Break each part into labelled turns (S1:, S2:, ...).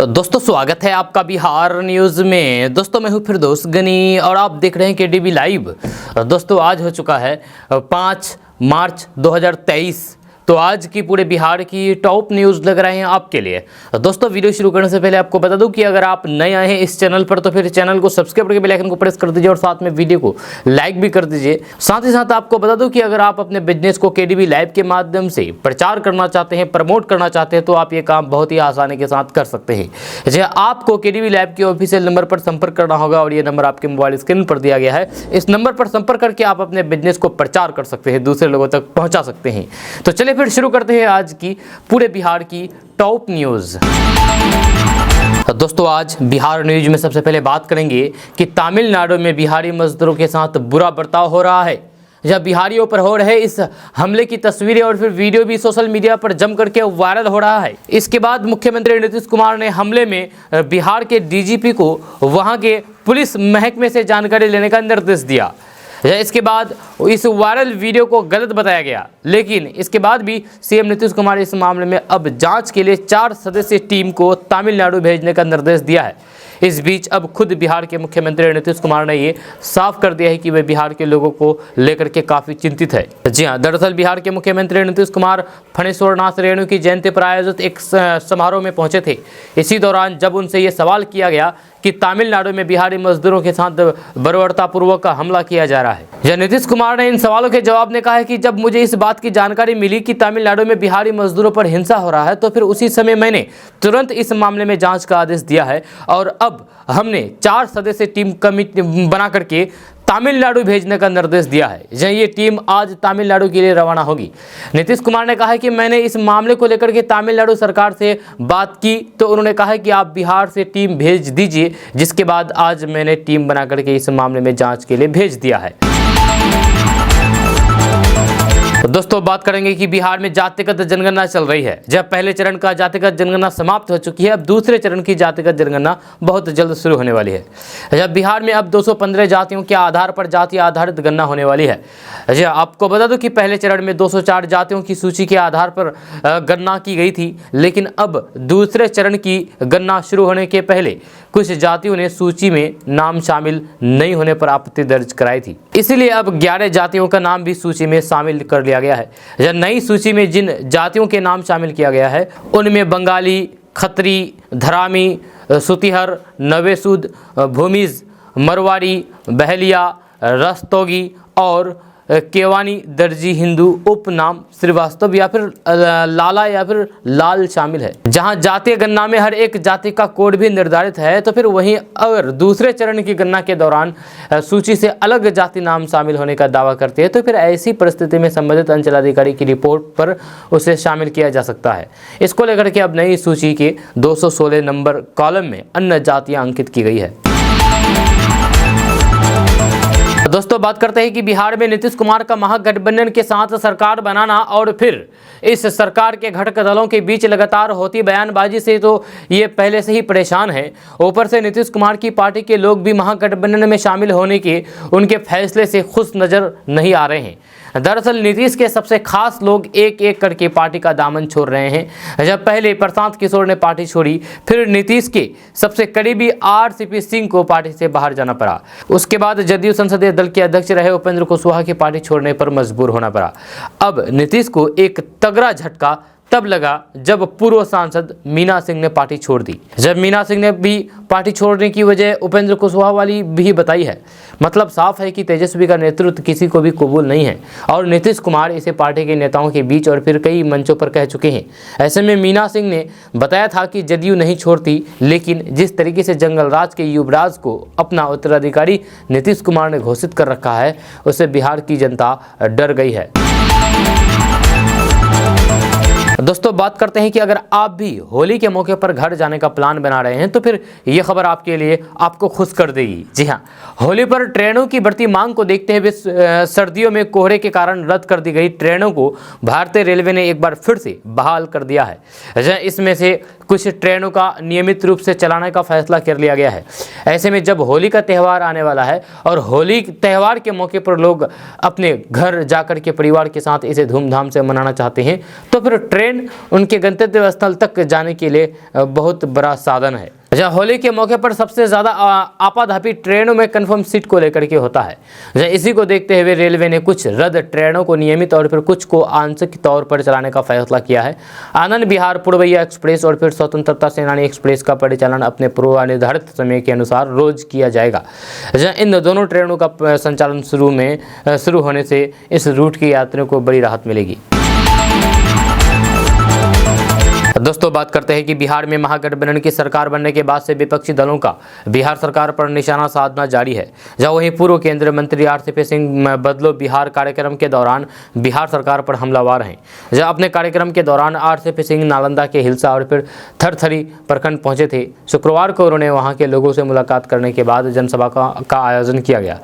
S1: तो दोस्तों स्वागत है आपका बिहार न्यूज़ में। दोस्तों मैं हूं फिरदौस गनी और आप देख रहे हैं केडीवी लाइव। दोस्तों आज हो चुका है 5 मार्च 2023। तो आज की पूरे बिहार की टॉप न्यूज़ लग रहे हैं आपके लिए। दोस्तों वीडियो शुरू करने से पहले आपको बता दूं कि अगर आप नए आए हैं इस चैनल पर तो फिर चैनल को सब्सक्राइब करके बेल आइकन को प्रेस कर दीजिए और साथ में वीडियो को लाइक भी कर दीजिए। साथ ही साथ आपको बता दूं कि अगर आप अपने बिजनेस को केडीवी लाइव के माध्यम से प्रचार करना चाहते हैं, प्रमोट करना चाहते हैं तो आप ये काम बहुत ही आसानी के साथ कर सकते हैं। जी आपको केडीवी लाइव के ऑफिशियल नंबर पर संपर्क करना होगा और ये नंबर आपके मोबाइल स्क्रीन पर दिया गया है। इस नंबर पर संपर्क करके आप अपने बिजनेस को प्रचार कर सकते हैं, दूसरे लोगों तक पहुंचा सकते हैं। तो चलिए फिर शुरू करते हैं आज की पूरे बिहार की टॉप न्यूज़। दोस्तों आज बिहार न्यूज़ में सबसे पहले बात करेंगे कि तमिलनाडु में बिहारी मजदूरों के साथ बुरा बर्ताव हो रहा है। जब बिहारियों पर हो रहे इस हमले की तस्वीरें और फिर वीडियो भी सोशल मीडिया पर जम करके वायरल हो रहा है। इसके बाद मुख्यमंत्री नीतीश कुमार ने हमले में बिहार के डीजीपी को वहां के पुलिस महकमे से जानकारी लेने का निर्देश दिया। इसके बाद इस वायरल वीडियो को गलत बताया गया, लेकिन इसके बाद भी सीएम नीतीश कुमार इस मामले में अब जांच के लिए 4 सदस्यीय टीम को तमिलनाडु भेजने का निर्देश दिया है। इस बीच अब खुद बिहार के मुख्यमंत्री नीतीश कुमार ने ये साफ कर दिया है कि वे बिहार के लोगों को लेकर के काफ़ी चिंतित है। जी हाँ, दरअसल बिहार के मुख्यमंत्री नीतीश कुमार फणीश्वरनाथ रेणु की जयंती पर आयोजित एक समारोह में पहुंचे थे। इसी दौरान जब उनसे ये सवाल किया गया कि तमिलनाडु में बिहारी मजदूरों के साथ बर्बरतापूर्वक हमला किया जा रहा है, नीतीश कुमार ने इन सवालों के जवाब में कहा है कि जब मुझे इस बात की जानकारी मिली कि तमिलनाडु में बिहारी मजदूरों पर हिंसा हो रहा है तो फिर उसी समय मैंने तुरंत इस मामले में जांच का आदेश दिया है और अब हमने 4 सदस्यीय टीम कमेटी बना करके तमिलनाडु भेजने का निर्देश दिया है। ये टीम आज तमिलनाडु के लिए रवाना होगी। नीतीश कुमार ने कहा है कि मैंने इस मामले को लेकर के तमिलनाडु सरकार से बात की तो उन्होंने कहा है कि आप बिहार से टीम भेज दीजिए, जिसके बाद आज मैंने टीम बना करके इस मामले में जांच के लिए भेज दिया है। तो दोस्तों बात करेंगे कि बिहार में जातिगत जनगणना चल रही है। जब पहले चरण का जातिगत जनगणना समाप्त हो चुकी है, अब दूसरे चरण की जातिगत जनगणना बहुत जल्द शुरू होने वाली है। जब बिहार में अब 215 जातियों के आधार पर जाति आधारित गणना होने वाली है। जी आपको बता दूं कि पहले चरण में 204 जातियों की सूची के आधार पर गणना की गई थी, लेकिन अब दूसरे चरण की गणना शुरू होने के पहले कुछ जातियों ने सूची में नाम शामिल नहीं होने पर आपत्ति दर्ज कराई थी। इसीलिए अब 11 जातियों का नाम भी सूची में शामिल कर लिया गया है। यह नई सूची में जिन जातियों के नाम शामिल किया गया है उनमें बंगाली, खत्री, धरामी, सुतिहर, नवेसुद, भूमिज, मरवाड़ी, बहलिया, रस्तोगी और केवानी, दर्जी, हिंदू, उपनाम, श्रीवास्तव या फिर लाला या फिर लाल शामिल है। जहां जातीय गणना में हर एक जाति का कोड भी निर्धारित है, तो फिर वहीं अगर दूसरे चरण की गणना के दौरान सूची से अलग जाति नाम शामिल होने का दावा करते हैं तो फिर ऐसी परिस्थिति में संबंधित अंचलाधिकारी की रिपोर्ट पर उसे शामिल किया जा सकता है। इसको लेकर के अब नई सूची के 216 नंबर कॉलम में अन्य जातियां अंकित की गई है। दोस्तों बात करते हैं कि बिहार में नीतीश कुमार का महागठबंधन के साथ सरकार बनाना और फिर इस सरकार के घटक दलों के बीच लगातार होती बयानबाजी से तो ये पहले से ही परेशान है। ऊपर से नीतीश कुमार की पार्टी के लोग भी महागठबंधन में शामिल होने के उनके फैसले से खुश नजर नहीं आ रहे हैं। दरअसल नीतीश के सबसे खास लोग एक एक करके पार्टी का दामन छोड़ रहे हैं। जब पहले प्रशांत किशोर ने पार्टी छोड़ी, फिर नीतीश के सबसे करीबी आरसीपी सिंह को पार्टी से बाहर जाना पड़ा। उसके बाद जदयू संसदीय दल के अध्यक्ष रहे उपेंद्र कुशवाहा की पार्टी छोड़ने पर मजबूर होना पड़ा। अब नीतीश को एक तगड़ा झटका तब लगा जब पूर्व सांसद मीना सिंह ने पार्टी छोड़ दी। जब मीना सिंह ने भी पार्टी छोड़ने की वजह उपेंद्र कुशवाहा वाली भी बताई है। मतलब साफ है कि तेजस्वी का नेतृत्व किसी को भी कबूल नहीं है और नीतीश कुमार इसे पार्टी के नेताओं के बीच और फिर कई मंचों पर कह चुके हैं। ऐसे में मीना सिंह ने बताया था कि जदयू नहीं छोड़ती, लेकिन जिस तरीके से जंगलराज के युवराज को अपना उत्तराधिकारी नीतीश कुमार ने घोषित कर रखा है, उससे बिहार की जनता डर गई है। दोस्तों बात करते हैं कि अगर आप भी होली के मौके पर घर जाने का प्लान बना रहे हैं तो फिर ये खबर आपके लिए आपको खुश कर देगी। जी हाँ, होली पर ट्रेनों की बढ़ती मांग को देखते हुए सर्दियों में कोहरे के कारण रद्द कर दी गई ट्रेनों को भारतीय रेलवे ने एक बार फिर से बहाल कर दिया है। इसमें से कुछ ट्रेनों का नियमित रूप से चलाने का फैसला कर लिया गया है। ऐसे में जब होली का त्यौहार आने वाला है और होली त्यौहार के मौके पर लोग अपने घर जाकर के परिवार के साथ इसे धूमधाम से मनाना चाहते हैं तो फिर ट्रेन ट्रेन उनके गंतव्य स्थल तक जाने के लिए बहुत बड़ा साधन है। जहाँ होली के मौके पर सबसे ज़्यादा आपाधापी ट्रेनों में कन्फर्म सीट को लेकर के होता है। जहाँ इसी को देखते हुए रेलवे ने कुछ रद्द ट्रेनों को नियमित और फिर कुछ को आंशिक तौर पर चलाने का फैसला किया है। आनंद विहार पूर्वैया एक्सप्रेस और फिर स्वतंत्रता सेनानी एक्सप्रेस का परिचालन अपने पूर्व निर्धारित समय के अनुसार रोज किया जाएगा। जहाँ इन दोनों ट्रेनों का संचालन शुरू होने से इस रूट के यात्रियों को बड़ी राहत मिलेगी। दोस्तों बात करते हैं कि बिहार में महागठबंधन की सरकार बनने के बाद से विपक्षी दलों का बिहार सरकार पर निशाना साधना जारी है। जहां वहीं पूर्व केंद्रीय मंत्री आरसीपी सिंह बदलो बिहार कार्यक्रम के दौरान बिहार सरकार पर हमलावर हैं। जहां अपने कार्यक्रम के दौरान आरसीपी सिंह नालंदा के हिलसा और फिर थरथरी प्रखंड पहुंचे थे। शुक्रवार को उन्होंने वहां के लोगों से मुलाकात करने के बाद जनसभा का आयोजन किया गया।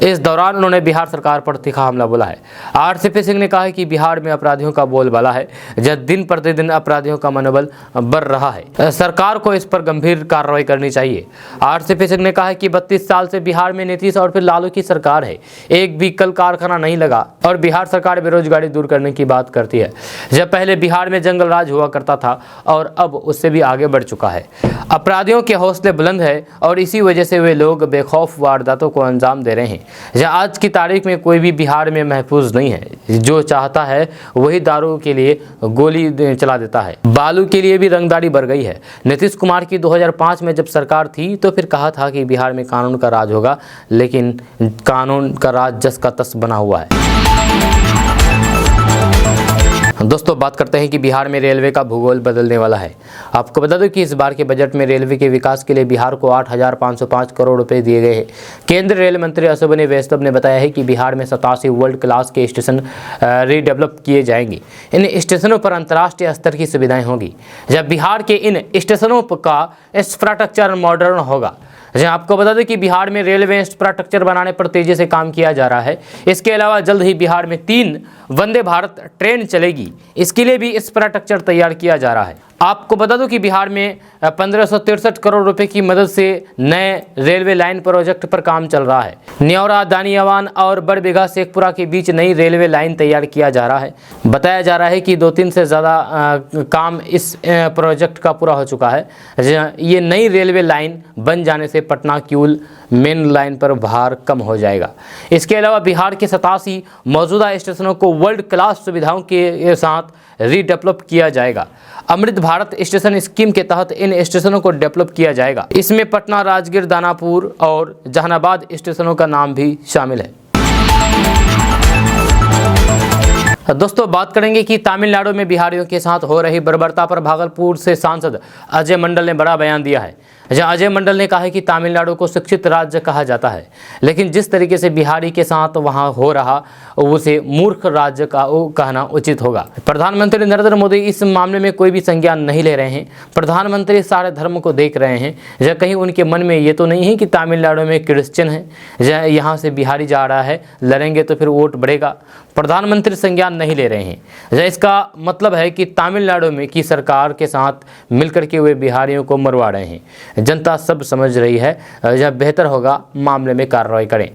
S1: इस दौरान उन्होंने बिहार सरकार पर तीखा हमला बोला है। आरसीपी सिंह ने कहा है कि बिहार में अपराधियों का बोलबाला है, जब दिन प्रतिदिन अपराधियों का मनोबल बढ़ रहा है। सरकार को इस पर गंभीर कार्रवाई करनी चाहिए। आरसीपी सिंह ने कहा है कि 32 साल से बिहार में नीतीश और फिर लालू की सरकार है, एक भी कल कारखाना नहीं लगा और बिहार सरकार बेरोजगारी दूर करने की बात करती है। जब पहले बिहार में जंगल राज हुआ करता था और अब उससे भी आगे बढ़ चुका है। अपराधियों के हौसले बुलंद है और इसी वजह से वे लोग बेखौफ वारदातों को अंजाम दे रहे हैं। जहाँ आज की तारीख में कोई भी बिहार में महफूज नहीं है। जो चाहता है वही दारू के लिए गोली चला देता है। बालू के लिए भी रंगदारी बढ़ गई है। नीतीश कुमार की 2005 में जब सरकार थी तो फिर कहा था कि बिहार में कानून का राज होगा, लेकिन कानून का राज जस का तस बना हुआ है। दोस्तों बात करते हैं कि बिहार में रेलवे का भूगोल बदलने वाला है। आपको बता दूं कि इस बार के बजट में रेलवे के विकास के लिए बिहार को 8,505 करोड़ रुपए दिए गए हैं। केंद्रीय रेल मंत्री अश्विनी वैष्णव ने बताया है कि बिहार में 87 वर्ल्ड क्लास के स्टेशन रीडेवलप किए जाएंगे। इन स्टेशनों पर अंतर्राष्ट्रीय स्तर की सुविधाएं होंगी। जब बिहार के इन स्टेशनों का इंफ्रास्ट्रक्चर मॉडर्न होगा। जहाँ आपको बता दें कि बिहार में रेलवे इंफ्रास्ट्रक्चर बनाने पर तेजी से काम किया जा रहा है। इसके अलावा जल्द ही बिहार में 3 वंदे भारत ट्रेन चलेगी। इसके लिए भी इंफ्रास्ट्रक्चर तैयार किया जा रहा है। आपको बता दूं कि बिहार में 1563 करोड़ रुपए की मदद से नए रेलवे लाइन प्रोजेक्ट पर काम चल रहा है। न्यौरा, दानियावान और बड़बीघा शेखपुरा के बीच नई रेलवे लाइन तैयार किया जा रहा है। बताया जा रहा है कि 2-3 से ज़्यादा काम इस प्रोजेक्ट का पूरा हो चुका है। ये नई रेलवे लाइन बन जाने से पटना किऊल मेन लाइन पर भार कम हो जाएगा। इसके अलावा बिहार के 87 मौजूदा स्टेशनों को वर्ल्ड क्लास सुविधाओं के साथ रीडेवलप किया जाएगा। अमृत भारत स्टेशन स्कीम के तहत इन स्टेशनों को डेवलप किया जाएगा। इसमें पटना, राजगीर, दानापुर और जहानाबाद स्टेशनों का नाम भी शामिल है। दोस्तों बात करेंगे कि तमिलनाडु में बिहारियों के साथ हो रही बर्बरता पर भागलपुर से सांसद अजय मंडल ने बड़ा बयान दिया है। जहां अजय मंडल ने कहा है कि तमिलनाडु को शिक्षित राज्य कहा जाता है, लेकिन जिस तरीके से बिहारी के साथ वहां हो रहा उसे मूर्ख राज्य का कहना उचित होगा। प्रधानमंत्री नरेंद्र मोदी इस मामले में कोई भी संज्ञान नहीं ले रहे हैं। प्रधानमंत्री सारे धर्म को देख रहे हैं। जब कहीं उनके मन में ये तो नहीं है कि तमिलनाडु में क्रिश्चियन है, यहाँ से बिहारी जा रहा है, लड़ेंगे तो फिर वोट बढ़ेगा। प्रधानमंत्री संज्ञान नहीं ले रहे हैं। इसका मतलब है कि तमिलनाडु में की सरकार के साथ मिलकर के वे बिहारियों को मरवा रहे हैं। जनता सब समझ रही है। जब बेहतर होगा मामले में कार्रवाई करें।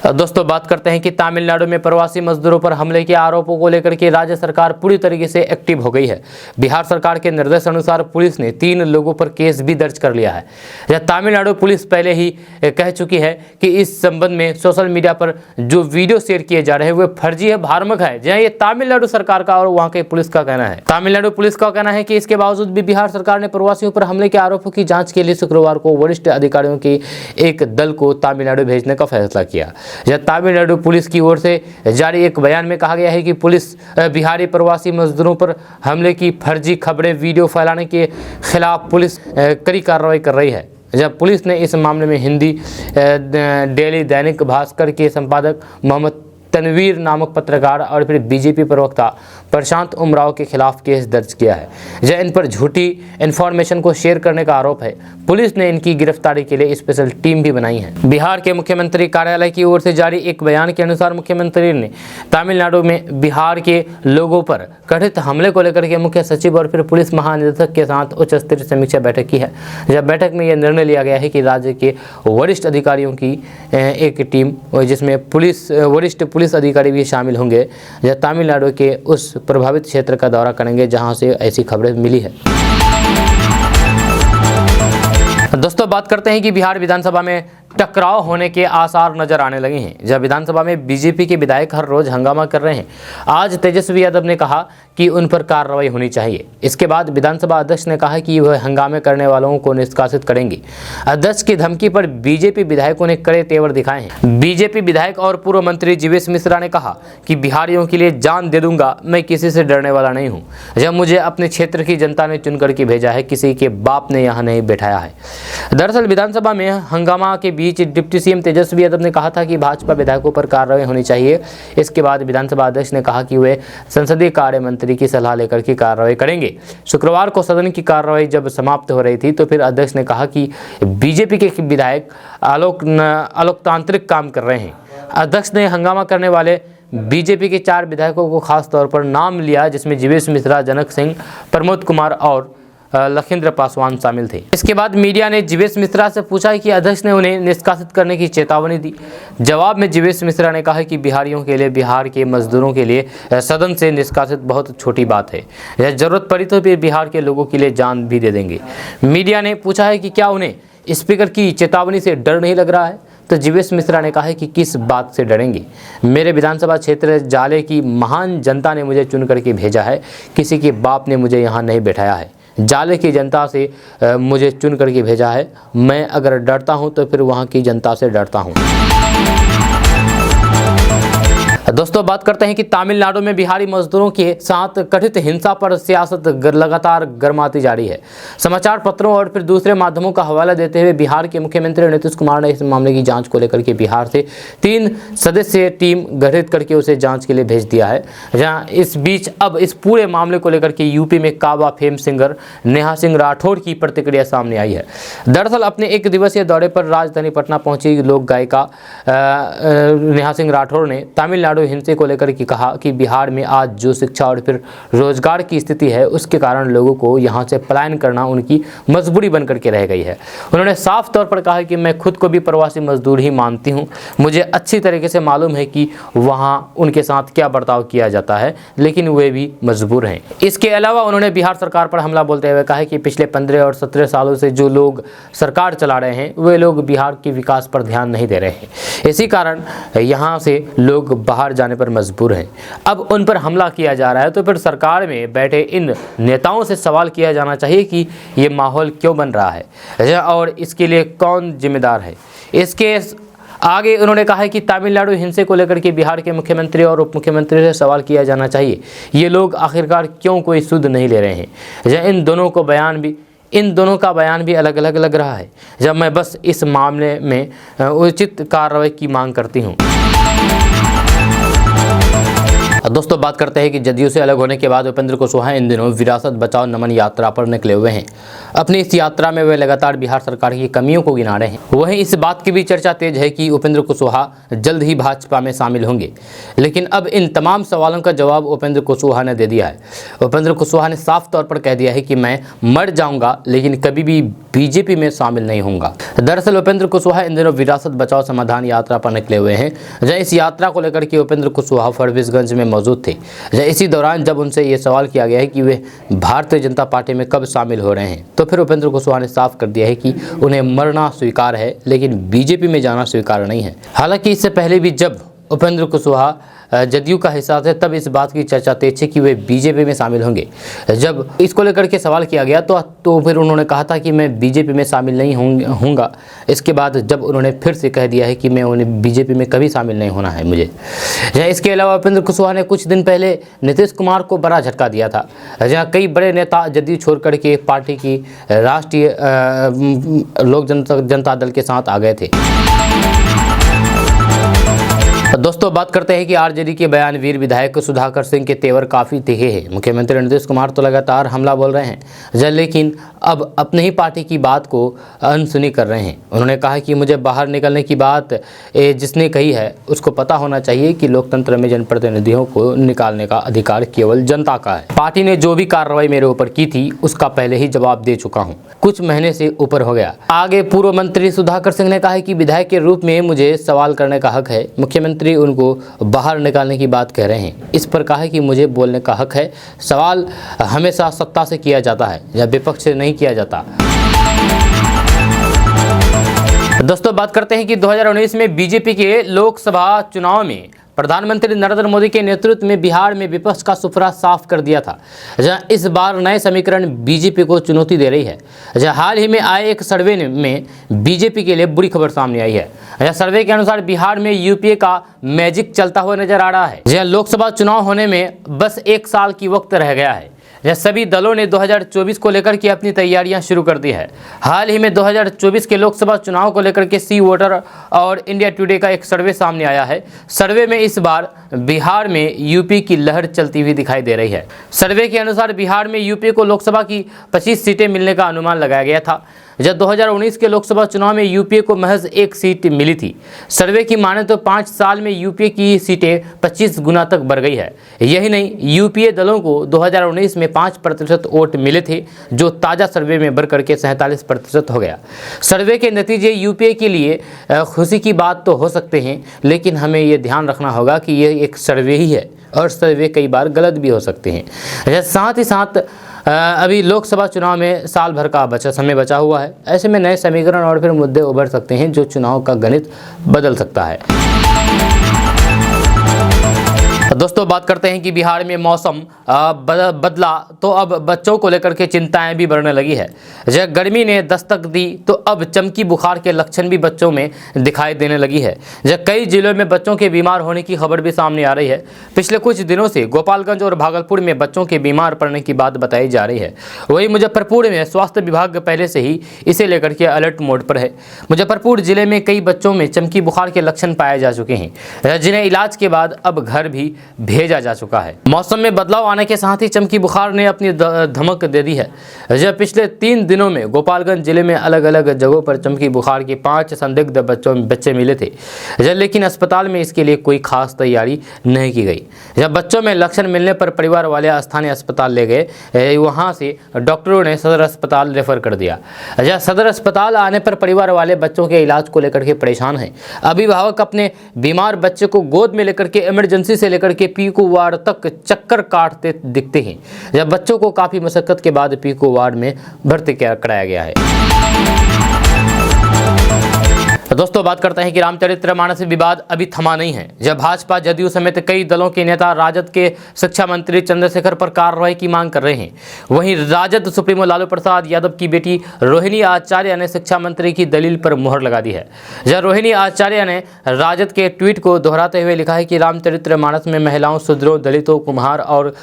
S1: दोस्तों बात करते हैं कि तमिलनाडु में प्रवासी मजदूरों पर हमले के आरोपों को लेकर के राज्य सरकार पूरी तरीके से एक्टिव हो गई है। बिहार सरकार के निर्देश अनुसार पुलिस ने 3 लोगों पर केस भी दर्ज कर लिया है। यह तमिलनाडु पुलिस पहले ही कह चुकी है कि इस संबंध में सोशल मीडिया पर जो वीडियो शेयर किए जा रहे हैं वे फर्जी है, भ्रामक है। जहाँ ये तमिलनाडु सरकार का और वहाँ के पुलिस का कहना है। तमिलनाडु पुलिस का कहना है कि इसके बावजूद भी बिहार सरकार ने प्रवासियों पर हमले के आरोपों की जाँच के लिए शुक्रवार को वरिष्ठ अधिकारियों के एक दल को तमिलनाडु भेजने का फैसला किया। यह तमिलनाडु पुलिस की ओर से जारी एक बयान में कहा गया है कि पुलिस बिहारी प्रवासी मजदूरों पर हमले की फर्जी खबरें वीडियो फैलाने के खिलाफ पुलिस कड़ी कार्रवाई कर रही है। जब पुलिस ने इस मामले में हिंदी डेली दैनिक भास्कर के संपादक मोहम्मद तनवीर नामक पत्रकार और फिर बीजेपी प्रवक्ता प्रशांत उमराव के खिलाफ केस दर्ज किया है। जहां इन पर झूठी इन्फॉर्मेशन को शेयर करने का आरोप है। पुलिस ने इनकी गिरफ्तारी के लिए स्पेशल टीम भी बनाई है। बिहार के मुख्यमंत्री कार्यालय की ओर से जारी एक बयान के अनुसार मुख्यमंत्री ने तमिलनाडु में बिहार के लोगों पर कथित हमले को लेकर के मुख्य सचिव और फिर पुलिस महानिदेशक के साथ उच्च स्तरीय समीक्षा बैठक की है। जब बैठक में यह निर्णय लिया गया है कि राज्य के वरिष्ठ अधिकारियों की एक टीम, जिसमें वरिष्ठ पुलिस अधिकारी भी शामिल होंगे, जो तमिलनाडु के उस प्रभावित क्षेत्र का दौरा करेंगे जहां से ऐसी खबरें मिली है। दोस्तों, बात करते हैं कि बिहार विधानसभा में टकराव होने के आसार नजर आने लगे हैं। जब विधानसभा में बीजेपी के विधायक हर रोज हंगामा कर रहे हैं, आज तेजस्वी यादव ने कहा कि उन पर कार्रवाई होनी चाहिए। इसके बाद विधानसभा अध्यक्ष ने कहा कि वह हंगामे करने वालों को निष्कासित करेंगे। अध्यक्ष की धमकी पर बीजेपी विधायकों ने कड़े तेवर दिखाए हैं। बीजेपी विधायक और पूर्व मंत्री जीवेश मिश्रा ने कहा कि बिहारियों के लिए जान दे दूंगा, मैं किसी से डरने वाला नहीं हूँ। जब मुझे अपने क्षेत्र की जनता ने चुन करके भेजा है, किसी के बाप ने यहाँ नहीं बैठाया है। दरअसल विधानसभा में हंगामा के बीच डिप्टी सीएम तेजस्वी यादव ने कहा था कि भाजपा विधायकों पर कार्रवाई होनी चाहिए। इसके बाद विधानसभा अध्यक्ष ने कहा कि वे संसदीय कार्य मंत्री की सलाह लेकर के कार्रवाई करेंगे। शुक्रवार को सदन की कार्रवाई जब समाप्त हो रही थी तो फिर अध्यक्ष ने कहा कि बीजेपी के विधायक अलोकतांत्रिक काम कर रहे हैं। अध्यक्ष ने हंगामा करने वाले बीजेपी के 4 विधायकों को खास तौर पर नाम लिया, जिसमें जीवेश मिश्रा, जनक सिंह, प्रमोद कुमार और लखींद्र पासवान शामिल थे। इसके बाद मीडिया ने जीवेश मिश्रा से पूछा कि अध्यक्ष ने उन्हें निष्कासित करने की चेतावनी दी। जवाब में जीवेश मिश्रा ने कहा कि बिहारियों के लिए, बिहार के मजदूरों के लिए सदन से निष्कासित बहुत छोटी बात है। यह जरूरत पड़ी तो फिर बिहार के लोगों के लिए जान भी दे देंगे। मीडिया ने पूछा है कि क्या उन्हें स्पीकर की चेतावनी से डर नहीं लग रहा है, तो जीवेश मिश्रा ने कहा कि किस बात से डरेंगे। मेरे विधानसभा क्षेत्र जाले की महान जनता ने मुझे चुन करके भेजा है, किसी के बाप ने मुझे यहाँ नहीं बैठाया है। जाले की जनता से मुझे चुन करके भेजा है। मैं अगर डरता हूं तो फिर वहां की जनता से डरता हूं। दोस्तों, बात करते हैं कि तमिलनाडु में बिहारी मजदूरों के साथ कथित हिंसा पर सियासत लगातार गर्माती जा रही है। समाचार पत्रों और फिर दूसरे माध्यमों का हवाला देते हुए बिहार के मुख्यमंत्री नीतीश कुमार ने इस मामले की जांच को लेकर के बिहार से 3 सदस्यीय टीम गठित करके उसे जांच के लिए भेज दिया है। जहां इस बीच अब इस पूरे मामले को लेकर के यूपी में काबा फेम सिंगर नेहा सिंह राठौड़ की प्रतिक्रिया सामने आई है। दरअसल अपने 1 दिवसीय दौरे पर राजधानी पटना पहुंची लोक गायिका नेहा सिंह राठौड़ ने तमिलनाडु हिंसे को लेकर के कहा कि बिहार में आज जो शिक्षा और फिर रोजगार की स्थिति है, उसके कारण लोगों को यहां से पलायन करना उनकी मजबूरी बनकर के रह गई है। उन्होंने साफ तौर पर कहा कि मैं खुद को भी प्रवासी मजदूर ही मानती हूं। मुझे अच्छी तरीके से मालूम है कि वहां उनके साथ क्या बर्ताव किया जाता है, लेकिन वे भी मजबूर हैं। इसके अलावा उन्होंने बिहार सरकार पर हमला बोलते हुए कहा कि पिछले 15 और 17 सालों से जो लोग सरकार चला रहे हैं, वे लोग बिहार के विकास पर ध्यान नहीं दे रहे हैं। इसी कारण यहाँ से लोग बाहर जाने पर मजबूर हैं। अब उन पर हमला किया जा रहा है, तो फिर सरकार में बैठे इन नेताओं से सवाल किया जाना चाहिए कि ये माहौल क्यों बन रहा है और इसके लिए कौन जिम्मेदार है। इसके आगे उन्होंने कहा है कि तमिलनाडु हिंसे को लेकर के बिहार के मुख्यमंत्री और उप मुख्यमंत्री से सवाल किया जाना चाहिए, ये लोग आखिरकार क्यों कोई सुध नहीं ले रहे हैं। इन दोनों का बयान भी अलग अलग लग रहा है। जब मैं बस इस मामले में उचित कार्रवाई की मांग करती हूँ। दोस्तों, बात करते हैं कि जदयू से अलग होने के बाद उपेंद्र कुशवाहा इन दिनों विरासत बचाओ नमन यात्रा पर निकले हुए हैं। अपनी इस यात्रा में वे लगातार बिहार सरकार की कमियों को गिना रहे हैं। वहीं इस बात की भी चर्चा तेज है कि उपेंद्र कुशवाहा जल्द ही भाजपा में शामिल होंगे, लेकिन अब इन तमाम सवालों का जवाब उपेंद्र कुशवाहा ने दे दिया है। उपेंद्र कुशवाहा ने साफ तौर पर कह दिया है कि मैं मर जाऊंगा लेकिन कभी भी बीजेपी में शामिल नहीं होऊंगा। दरअसल उपेंद्र कुशवाहा इन दिनों विरासत बचाओ समाधान यात्रा पर निकले हुए हैं। जहाँ इस यात्रा को लेकर के उपेंद्र कुशवाहा फरबिसगंज में मौजूद थे। इसी दौरान जब उनसे ये सवाल किया गया है कि वे भारतीय जनता पार्टी में कब शामिल हो रहे हैं, तो फिर उपेंद्र कुशवाहा ने साफ कर दिया है कि उन्हें मरना स्वीकार है लेकिन बीजेपी में जाना स्वीकार नहीं है। हालांकि इससे पहले भी जब उपेंद्र कुशवाहा जदयू का हिस्सा थे, तब इस बात की चर्चा तेज थी कि वे बीजेपी में शामिल होंगे। जब इसको लेकर के सवाल किया गया तो फिर उन्होंने कहा था कि मैं बीजेपी में शामिल नहीं होऊंगा। इसके बाद जब उन्होंने फिर से कह दिया है कि मैं उन्हें बीजेपी में कभी शामिल नहीं होना है मुझे। इसके अलावा उपेंद्र कुशवाहा ने कुछ दिन पहले नीतीश कुमार को बड़ा झटका दिया था, जहाँ कई बड़े नेता जदयू छोड़ करके पार्टी की राष्ट्रीय लोक जनता दल के साथ आ गए थे। दोस्तों बात करते हैं कि आरजेडी के बयानवीर विधायक सुधाकर सिंह के तेवर काफ़ी तीखे हैं। मुख्यमंत्री नीतीश कुमार तो लगातार हमला बोल रहे हैं, लेकिन अब अपनी ही पार्टी की बात को अनसुनी कर रहे हैं। उन्होंने कहा कि मुझे बाहर निकलने की बात जिसने कही है उसको पता होना चाहिए कि लोकतंत्र में जनप्रतिनिधियों को निकालने का अधिकार केवल जनता का है। पार्टी ने जो भी कार्रवाई मेरे ऊपर की थी उसका पहले ही जवाब दे चुका हूँ, कुछ महीने से ऊपर हो गया। आगे पूर्व मंत्री सुधाकर सिंह ने कहा है कि विधायक के रूप में मुझे सवाल करने का हक है। मुख्यमंत्री उनको बाहर निकालने की बात कह रहे हैं। इस पर कहा है कि मुझे बोलने का हक है। सवाल हमेशा सत्ता से किया जाता है या विपक्ष से नहीं किया जाता। दोस्तों बात करते हैं कि 2019 में बीजेपी के लोकसभा चुनाव में प्रधानमंत्री नरेंद्र मोदी के नेतृत्व में बिहार में विपक्ष का सुफरा साफ कर दिया था, जहां इस बार नए समीकरण बीजेपी को चुनौती दे रही है। जहां हाल ही में आए एक सर्वे में बीजेपी के लिए बुरी खबर सामने आई है। यह सर्वे के अनुसार बिहार में यूपीए का मैजिक चलता हुआ नजर आ रहा है। जहां लोकसभा चुनाव होने में बस 1 साल की वक्त रह गया है। यह सभी दलों ने 2024 को लेकर के अपनी तैयारियां शुरू कर दी है। हाल ही में 2024 के लोकसभा चुनाव को लेकर के सी वोटर और इंडिया टुडे का एक सर्वे सामने आया है। सर्वे में इस बार बिहार में यूपी की लहर चलती हुई दिखाई दे रही है। सर्वे के अनुसार बिहार में यूपी को लोकसभा की 25 सीटें मिलने का अनुमान लगाया गया था, जब 2019 के लोकसभा चुनाव में यूपीए को महज 1 सीट मिली थी। सर्वे की माने तो 5 साल में यूपीए की सीटें 25 गुना तक बढ़ गई है। यही नहीं, यूपीए दलों को 2019 में 5% वोट मिले थे, जो ताज़ा सर्वे में बढ़ करके 47% हो गया। सर्वे के नतीजे यूपीए के लिए खुशी की बात तो हो सकते हैं, लेकिन हमें ये ध्यान रखना होगा कि ये एक सर्वे ही है और सर्वे कई बार गलत भी हो सकते हैं। साथ ही साथ अभी लोकसभा चुनाव में साल भर का समय बचा हुआ है। ऐसे में नए समीकरण और फिर मुद्दे उभर सकते हैं जो चुनाव का गणित बदल सकता है। दोस्तों बात करते हैं कि बिहार में मौसम बदला तो अब बच्चों को लेकर के चिंताएं भी बढ़ने लगी है। जब गर्मी ने दस्तक दी तो अब चमकी बुखार के लक्षण भी बच्चों में दिखाई देने लगी है। जब कई जिलों में बच्चों के बीमार होने की खबर भी सामने आ रही है। पिछले कुछ दिनों से गोपालगंज और भागलपुर में बच्चों के बीमार पड़ने की बात बताई जा रही है। वहीं मुजफ्फरपुर में स्वास्थ्य विभाग पहले से ही इसे लेकर के अलर्ट मोड पर है। मुजफ्फरपुर जिले में कई बच्चों में चमकी बुखार के लक्षण पाए जा चुके हैं, जिन्हें इलाज के बाद अब घर भी भेजा जा चुका है। मौसम में बदलाव आने के साथ ही चमकी बुखार ने अपनी धमक दे दी है। जब पिछले 3 दिनों में गोपालगंज जिले में अलग अलग जगहों पर चमकी बुखार के 5 संदिग्ध बच्चे मिले थे, लेकिन अस्पताल में इसके लिए कोई खास तैयारी नहीं की गई। जब बच्चों में लक्षण मिलने पर परिवार वाले स्थानीय अस्पताल ले गए, वहां से डॉक्टरों ने सदर अस्पताल रेफर कर दिया। जब सदर अस्पताल आने पर परिवार वाले बच्चों के इलाज को लेकर के परेशान हैं। अभिभावक अपने बीमार बच्चे को गोद में लेकर के इमरजेंसी से लेकर के पीकू वार्ड तक चक्कर काटते दिखते हैं। जब बच्चों को काफी मशक्कत के बाद पीकू वार्ड में भर्ती कराया गया है। दोस्तों बात करते हैं कि रामचरितमानस विवाद अभी थमा नहीं है। जब भाजपा जदयू समेत कई दलों के नेता राजद के शिक्षा मंत्री चंद्रशेखर पर कार्रवाई की मांग कर रहे हैं, वहीं राजद सुप्रीमो लालू प्रसाद यादव की बेटी रोहिणी आचार्य ने शिक्षा मंत्री की दलील पर मुहर लगा दी है। जब रोहिणी आचार्य ने राजद के ट्वीट को दोहराते हुए लिखा है कि रामचरितमानस में महिलाओं, शूद्रों, दलितों, कुम्हार और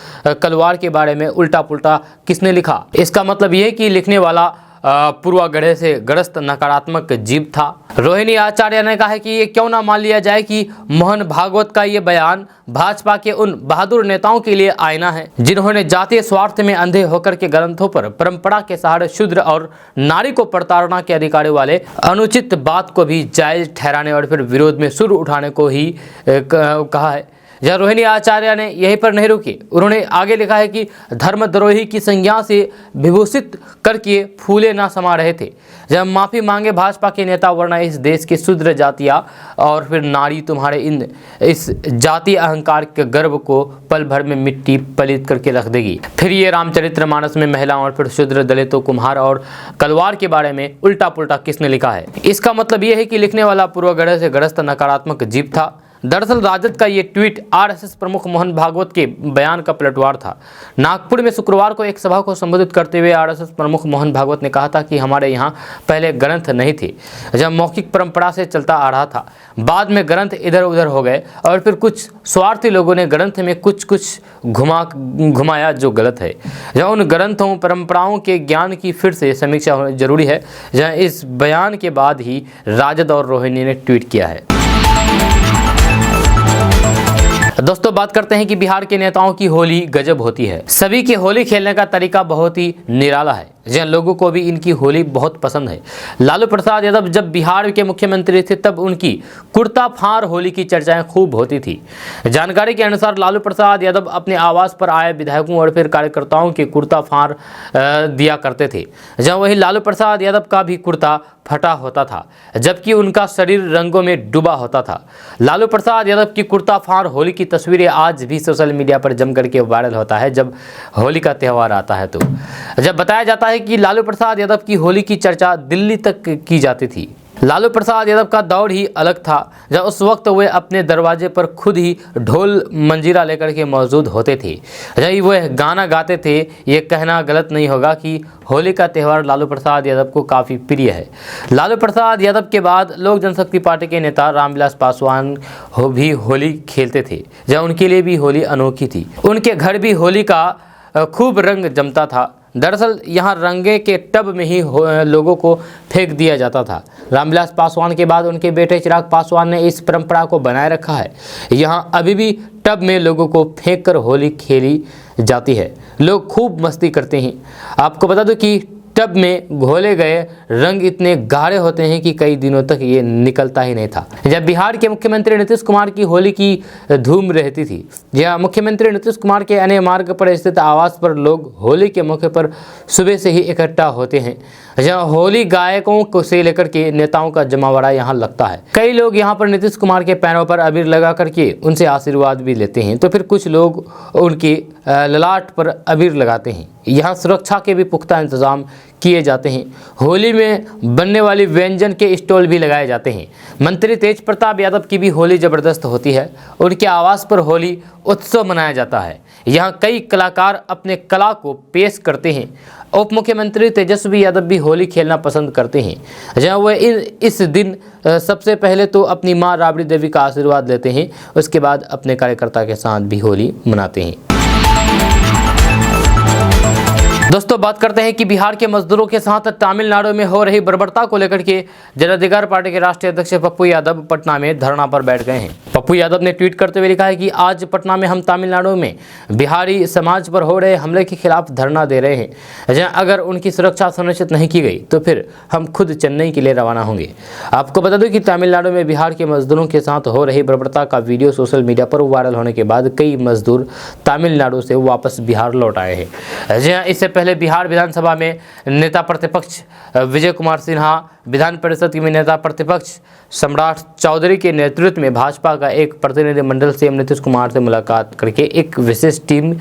S1: कलवार के बारे में उल्टा पुल्टा किसने लिखा। इसका मतलब यह कि लिखने वाला पूर्वाग्रह से ग्रस्त नकारात्मक जीव था। रोहिणी आचार्य ने कहा है कि ये क्यों ना मान लिया जाए कि मोहन भागवत का ये बयान भाजपा के उन बहादुर नेताओं के लिए आईना है, जिन्होंने जातीय स्वार्थ में अंधे होकर के ग्रंथों पर परंपरा के सहारे शूद्र और नारी को प्रताड़ना के अधिकारी वाले अनुचित बात को भी जायज ठहराने और फिर विरोध में सुर उठाने को ही कहा है। जब रोहिणी आचार्य ने यहीं पर नहीं रुकी, उन्होंने आगे लिखा है कि धर्मद्रोही की संज्ञा से विभूषित करके फूले ना समा रहे थे। जब माफ़ी मांगे भाजपा के नेता, वरना इस देश की शूद्र जातियाँ और फिर नारी तुम्हारे इस जातीय अहंकार के गर्व को पल भर में मिट्टी पलीत करके रख देगी। फिर ये रामचरितमानस में महिलाओं और फिर शूद्र, दलितों, कुम्हार और कलवार के बारे में उल्टा पुल्टा किसने लिखा है। इसका मतलब ये है कि लिखने वाला पूर्वाग्रह से ग्रस्त नकारात्मक जीव था। दरअसल राजद का ये ट्वीट आरएसएस प्रमुख मोहन भागवत के बयान का पलटवार था। नागपुर में शुक्रवार को एक सभा को संबोधित करते हुए आरएसएस प्रमुख मोहन भागवत ने कहा था कि हमारे यहाँ पहले ग्रंथ नहीं थे, जब मौखिक परंपरा से चलता आ रहा था। बाद में ग्रंथ इधर उधर हो गए और फिर कुछ स्वार्थी लोगों ने ग्रंथ में कुछ घुमाया जो गलत है। जब उन ग्रंथों परंपराओं के ज्ञान की फिर से समीक्षा होनी जरूरी है। जहाँ इस बयान के बाद ही राजद और रोहिणी ने ट्वीट किया है। दोस्तों बात करते हैं कि बिहार के नेताओं की होली गजब होती है। सभी की होली खेलने का तरीका बहुत ही निराला है। जिन लोगों को भी इनकी होली बहुत पसंद है। लालू प्रसाद यादव जब बिहार के मुख्यमंत्री थे तब उनकी कुर्ता फाड़ होली की चर्चाएं खूब होती थी। जानकारी के अनुसार लालू प्रसाद यादव अपने आवास पर आए विधायकों और फिर कार्यकर्ताओं के कुर्ता फाड़ दिया करते थे। जहाँ वही लालू प्रसाद यादव का भी कुर्ता फटा होता था, जबकि उनका शरीर रंगों में डूबा होता था। लालू प्रसाद यादव की कुर्ता फाड़ होली की तस्वीरें आज भी सोशल मीडिया पर जम करके वायरल होता है जब होली का त्यौहार आता है। तो जब बताया जाता है कि लालू प्रसाद यादव की होली की चर्चा दिल्ली तक की जाती थी। लालू प्रसाद यादव का दौर ही अलग था, जब उस वक्त वे अपने दरवाजे पर खुद ही ढोल मंजीरा लेकर के मौजूद होते थे, जब वह गाना गाते थे। ये कहना गलत नहीं होगा कि होली का त्यौहार लालू प्रसाद यादव को काफ़ी प्रिय है। लालू प्रसाद यादव के बाद लोक जनशक्ति पार्टी के नेता रामविलास पासवान भी होली खेलते थे, जब उनके लिए भी होली अनोखी थी। उनके घर भी होली का खूब रंग जमता था। दरअसल यहाँ रंगे के टब में ही लोगों को फेंक दिया जाता था। रामविलास पासवान के बाद उनके बेटे चिराग पासवान ने इस परंपरा को बनाए रखा है। यहाँ अभी भी टब में लोगों को फेंक कर होली खेली जाती है। लोग खूब मस्ती करते हैं। आपको बता दूं कि टब में घोले गए रंग इतने गाढ़े होते हैं कि कई दिनों तक ये निकलता ही नहीं था। जब बिहार के मुख्यमंत्री नीतीश कुमार की होली की धूम रहती थी, जहाँ मुख्यमंत्री नीतीश कुमार के अन्य मार्ग पर स्थित आवास पर लोग होली के मौके पर सुबह से ही इकट्ठा होते हैं, जहाँ होली गायकों को से लेकर के नेताओं का जमावड़ा यहाँ लगता है। कई लोग यहाँ पर नीतीश कुमार के पैरों पर अबीर लगा करके उनसे आशीर्वाद भी लेते हैं, तो फिर कुछ लोग उनकी ललाट पर अबीर लगाते हैं। यहाँ सुरक्षा के भी पुख्ता इंतजाम किए जाते हैं। होली में बनने वाली व्यंजन के स्टॉल भी लगाए जाते हैं। मंत्री तेज प्रताप यादव की भी होली ज़बरदस्त होती है। उनके आवास पर होली उत्सव मनाया जाता है। यहाँ कई कलाकार अपने कला को पेश करते हैं। उप मुख्यमंत्री तेजस्वी यादव भी होली खेलना पसंद करते हैं, जहाँ वह इस दिन सबसे पहले तो अपनी माँ राबड़ी देवी का आशीर्वाद लेते हैं, उसके बाद अपने कार्यकर्ता के साथ भी होली मनाते हैं। दोस्तों बात करते हैं कि बिहार के मजदूरों के साथ तमिलनाडु में हो रही बर्बरता को लेकर के जन अधिकार पार्टी के राष्ट्रीय अध्यक्ष पप्पू यादव पटना में धरना पर बैठ गए हैं। पप्पू यादव ने ट्वीट करते हुए लिखा है कि आज पटना में हम तमिलनाडु में बिहारी समाज पर हो रहे हमले के खिलाफ धरना दे रहे हैं, जहाँ अगर उनकी सुरक्षा सुनिश्चित नहीं की गई तो फिर हम खुद चेन्नई के लिए रवाना होंगे। आपको बता दूं कि तमिलनाडु में बिहार के मजदूरों के साथ हो रही बर्बरता का वीडियो सोशल मीडिया पर वायरल होने के बाद कई मजदूर तमिलनाडु से वापस बिहार लौट आए हैं। जहाँ इससे पहले बिहार विधानसभा में नेता प्रतिपक्ष विजय कुमार सिन्हा, विधान परिषद में नेता प्रतिपक्ष सम्राट चौधरी के नेतृत्व में भाजपा का एक प्रतिनिधिमंडल सीएम नीतीश कुमार से मुलाकात करके एक विशेष टीम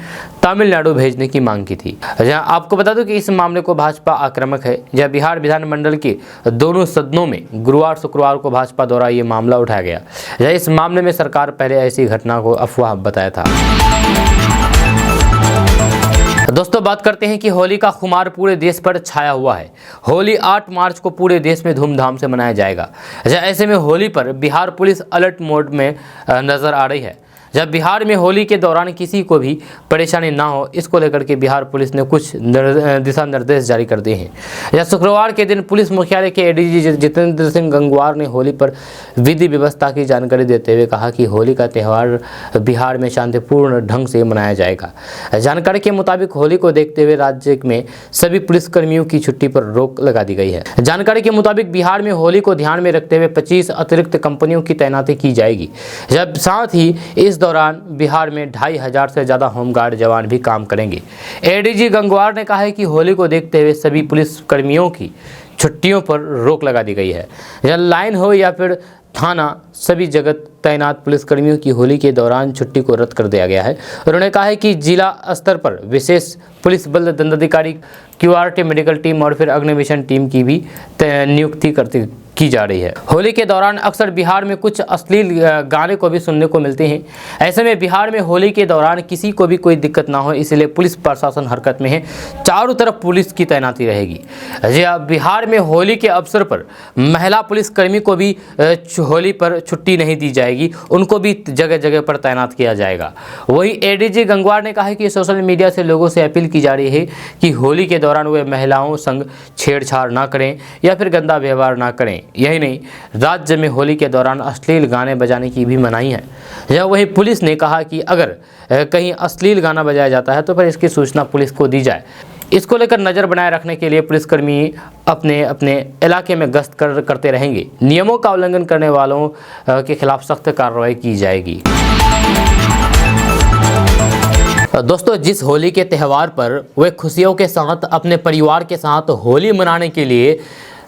S1: तमिलनाडु भेजने की मांग की थी। जहां आपको बता दूं कि इस मामले को भाजपा आक्रामक है। जहां बिहार विधानमंडल के दोनों सदनों में गुरुवार शुक्रवार को भाजपा द्वारा ये मामला उठाया गया। जहां इस मामले में सरकार पहले ऐसी घटना को अफवाह बताया था। दोस्तों बात करते हैं कि होली का खुमार पूरे देश पर छाया हुआ है। होली 8 मार्च को पूरे देश में धूमधाम से मनाया जाएगा। ऐसे में होली पर बिहार पुलिस अलर्ट मोड में नजर आ रही है। जब बिहार में होली के दौरान किसी को भी परेशानी ना हो, इसको लेकर के बिहार पुलिस ने कुछ दिशा निर्देश जारी कर दिए हैं। यह शुक्रवार के दिन पुलिस मुख्यालय के एडीजी जितेंद्र सिंह गंगवार ने होली पर विधि व्यवस्था की जानकारी देते हुए कहा कि होली का त्यौहार बिहार में शांतिपूर्ण ढंग से मनाया जाएगा। जानकारी के मुताबिक होली को देखते हुए राज्य में सभी पुलिसकर्मियों की छुट्टी पर रोक लगा दी गई है। जानकारी के मुताबिक बिहार में होली को ध्यान में रखते हुए 25 अतिरिक्त कंपनियों की तैनाती की जाएगी। जब साथ ही इस दौरान बिहार में 2500 से ज़्यादा होमगार्ड जवान भी काम करेंगे। एडीजी गंगवार ने कहा है कि होली को देखते हुए सभी पुलिस कर्मियों की छुट्टियों पर रोक लगा दी गई है। या लाइन हो या फिर थाना, सभी जगह तैनात पुलिसकर्मियों की होली के दौरान छुट्टी को रद्द कर दिया गया है। उन्होंने कहा है कि जिला स्तर पर विशेष पुलिस बल, दंडाधिकारी, क्यूआरटी मेडिकल टीम और फिर अग्निशमन टीम की भी नियुक्ति की जा रही है। होली के दौरान अक्सर बिहार में कुछ अश्लील गाने को भी सुनने को मिलते हैं। ऐसे में बिहार में होली के दौरान किसी को भी कोई दिक्कत ना हो, इसलिए पुलिस प्रशासन हरकत में है। चारों तरफ पुलिस की तैनाती रहेगी। बिहार में होली के अवसर पर महिला पुलिसकर्मी को भी होली पर छुट्टी नहीं दी जाएगी, उनको भी जगह जगह पर तैनात किया जाएगा। वही एडीजी गंगवार ने कहा है कि सोशल मीडिया से लोगों से अपील की जा रही है कि होली के दौरान वे महिलाओं संग छेड़छाड़ ना करें या फिर गंदा व्यवहार ना करें। यही नहीं, राज्य में होली के दौरान अश्लील गाने बजाने की भी मनाही है। जब वही पुलिस ने कहा कि अगर कहीं अश्लील गाना बजाया जाता है तो फिर इसकी सूचना पुलिस को दी जाए। इसको लेकर नज़र बनाए रखने के लिए पुलिसकर्मी अपने अपने इलाके में गश्त करते रहेंगे। नियमों का उल्लंघन करने वालों के खिलाफ सख्त कार्रवाई की जाएगी। दोस्तों, जिस होली के त्यौहार पर वे खुशियों के साथ अपने परिवार के साथ होली मनाने के लिए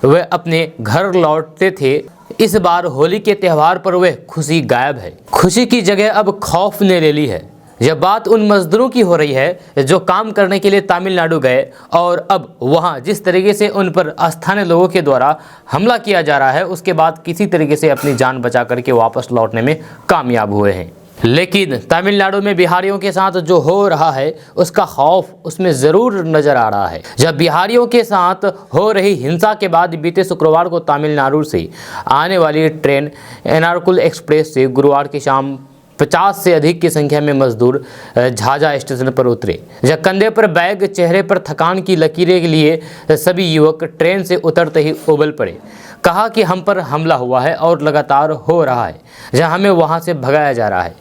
S1: वे अपने घर लौटते थे, इस बार होली के त्यौहार पर वे खुशी गायब है। खुशी की जगह अब खौफ ने ले ली है। यह बात उन मजदूरों की हो रही है जो काम करने के लिए तमिलनाडु गए और अब वहां जिस तरीके से उन पर स्थानीय लोगों के द्वारा हमला किया जा रहा है, उसके बाद किसी तरीके से अपनी जान बचा करके वापस लौटने में कामयाब हुए हैं। लेकिन तमिलनाडु में बिहारियों के साथ जो हो रहा है उसका खौफ उसमें ज़रूर नज़र आ रहा है। जब बिहारियों के साथ हो रही हिंसा के बाद बीते शुक्रवार को तमिलनाडु से आने वाली ट्रेन एर्नाकुलम एक्सप्रेस से गुरुवार की शाम 50 से अधिक की संख्या में मजदूर झाझा स्टेशन पर उतरे। जब कंधे पर बैग, चेहरे पर थकान की लकीरें के लिए सभी युवक ट्रेन से उतरते ही उबल पड़े। कहा कि हम पर हमला हुआ है और लगातार हो रहा है, जहां हमें वहां से भगाया जा रहा है।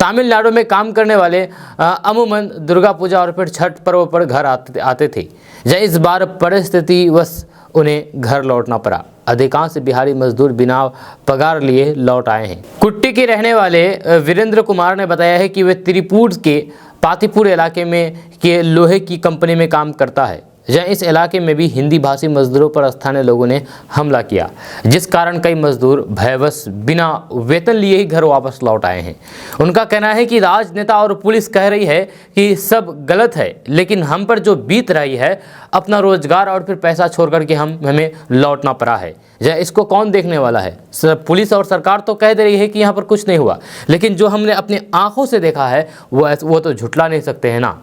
S1: तमिलनाडु में काम करने वाले अमूमन दुर्गा पूजा और फिर छठ पर्व पर घर आते थे, जहाँ इस बार परिस्थिति बस उन्हें घर लौटना पड़ा। अधिकांश बिहारी मजदूर बिना पगार लिए लौट आए हैं। कुट्टी के रहने वाले वीरेंद्र कुमार ने बताया है कि वे त्रिपुर के पातीपुर इलाके में के लोहे की कंपनी में काम करता है, जहाँ इस इलाके में भी हिंदी भाषी मजदूरों पर स्थानीय लोगों ने हमला किया, जिस कारण कई मजदूर भयवश बिना वेतन लिए ही घर वापस लौट आए हैं। उनका कहना है कि राजनेता और पुलिस कह रही है कि सब गलत है, लेकिन हम पर जो बीत रही है, अपना रोजगार और फिर पैसा छोड़ करके हमें लौटना पड़ा है। जहाँ इसको कौन देखने वाला है? पुलिस और सरकार तो कह दे रही है कि यहाँ पर कुछ नहीं हुआ, लेकिन जो हमने अपनी आंखों से देखा है वो तो झुठला नहीं सकते हैं ना।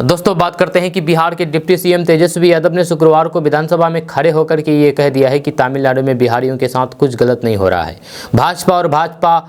S1: दोस्तों, बात करते हैं कि बिहार के डिप्टी सीएम तेजस्वी यादव ने शुक्रवार को विधानसभा में खड़े होकर के ये कह दिया है कि तमिलनाडु में बिहारियों के साथ कुछ गलत नहीं हो रहा है। भाजपा और भाजपा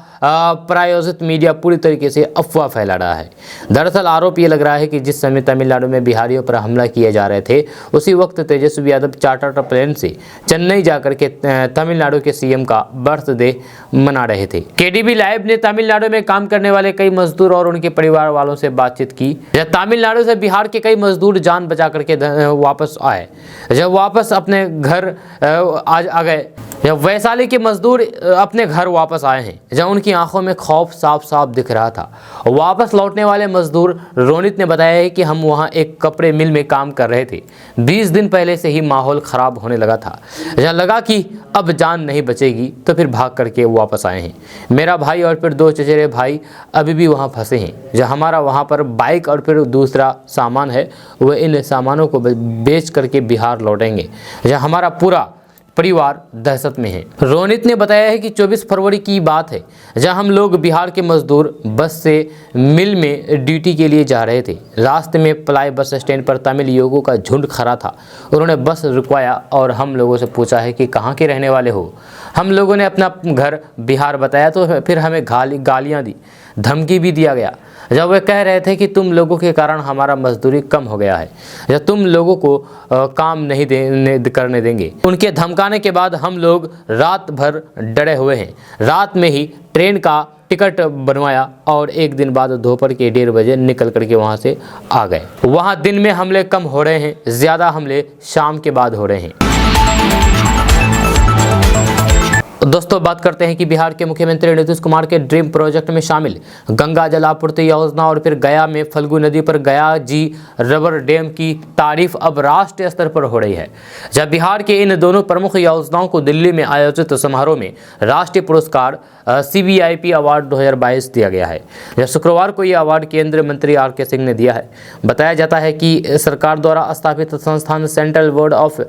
S1: प्रायोजित मीडिया पूरी तरीके से अफवाह फैला रहा है। दरअसल आरोप ये लग रहा है कि जिस समय तमिलनाडु में बिहारियों पर हमला किए जा रहे थे, उसी वक्त तेजस्वी यादव चार्टर्ड प्लेन से चेन्नई जाकर के तमिलनाडु के सीएम का बर्थडे मना रहे थे। केडीबी लाइव ने तमिलनाडु में काम करने वाले कई मजदूर और उनके परिवार वालों से बातचीत की। तमिलनाडु से बिहार के कई मजदूर जान बचा करके वापस आए। जब वापस अपने घर आ गए, जब वैशाली के मजदूर अपने घर वापस आए हैं, जब उनकी आंखों में खौफ साफ साफ दिख रहा था। वापस लौटने वाले मजदूर रोनित ने बताया है कि हम वहां एक कपड़े मिल में काम कर रहे थे। 20 दिन पहले से ही माहौल खराब होने लगा था। जब लगा कि अब जान नहीं बचेगी तो फिर भाग करके वापस आए हैं। मेरा भाई और फिर 2 चचेरे भाई अभी भी वहाँ फंसे हैं। जब हमारा वहाँ पर बाइक और फिर दूसरा सामान है, वह इन सामानों को बेच करके बिहार लौटेंगे। जब हमारा पूरा परिवार दहशत में है। रोनित ने बताया है कि 24 फरवरी की बात है, जहां हम लोग बिहार के मजदूर बस से मिल में ड्यूटी के लिए जा रहे थे। रास्ते में पलाई बस स्टैंड पर तमिल युवकों का झुंड खड़ा था। उन्होंने बस रुकवाया और हम लोगों से पूछा है कि कहाँ के रहने वाले हो। हम लोगों ने अपना घर बिहार बताया तो फिर हमें गालियाँ दी, धमकी भी दिया गया। जब वे कह रहे थे कि तुम लोगों के कारण हमारा मजदूरी कम हो गया है, जब तुम लोगों को काम नहीं करने देंगे। उनके धमकाने के बाद हम लोग रात भर डरे हुए हैं। रात में ही ट्रेन का टिकट बनवाया और एक दिन बाद दोपहर के 1:30 बजे निकल करके वहाँ से आ गए। वहाँ दिन में हमले कम हो रहे हैं, ज़्यादा हमले शाम के बाद हो रहे हैं। दोस्तों, बात करते हैं कि बिहार के मुख्यमंत्री नीतीश कुमार के ड्रीम प्रोजेक्ट में शामिल गंगा जल आपूर्ति योजना और फिर गया में फल्गु नदी पर गया जी रबर डैम की तारीफ अब राष्ट्रीय स्तर पर हो रही है। जब बिहार के इन दोनों प्रमुख योजनाओं को दिल्ली में आयोजित समारोह में राष्ट्रीय पुरस्कार CBIP अवार्ड 2022 दिया गया है। यह शुक्रवार को यह अवार्ड केंद्रीय मंत्री RK सिंह ने दिया है। बताया जाता है कि सरकार द्वारा स्थापित संस्थान central board of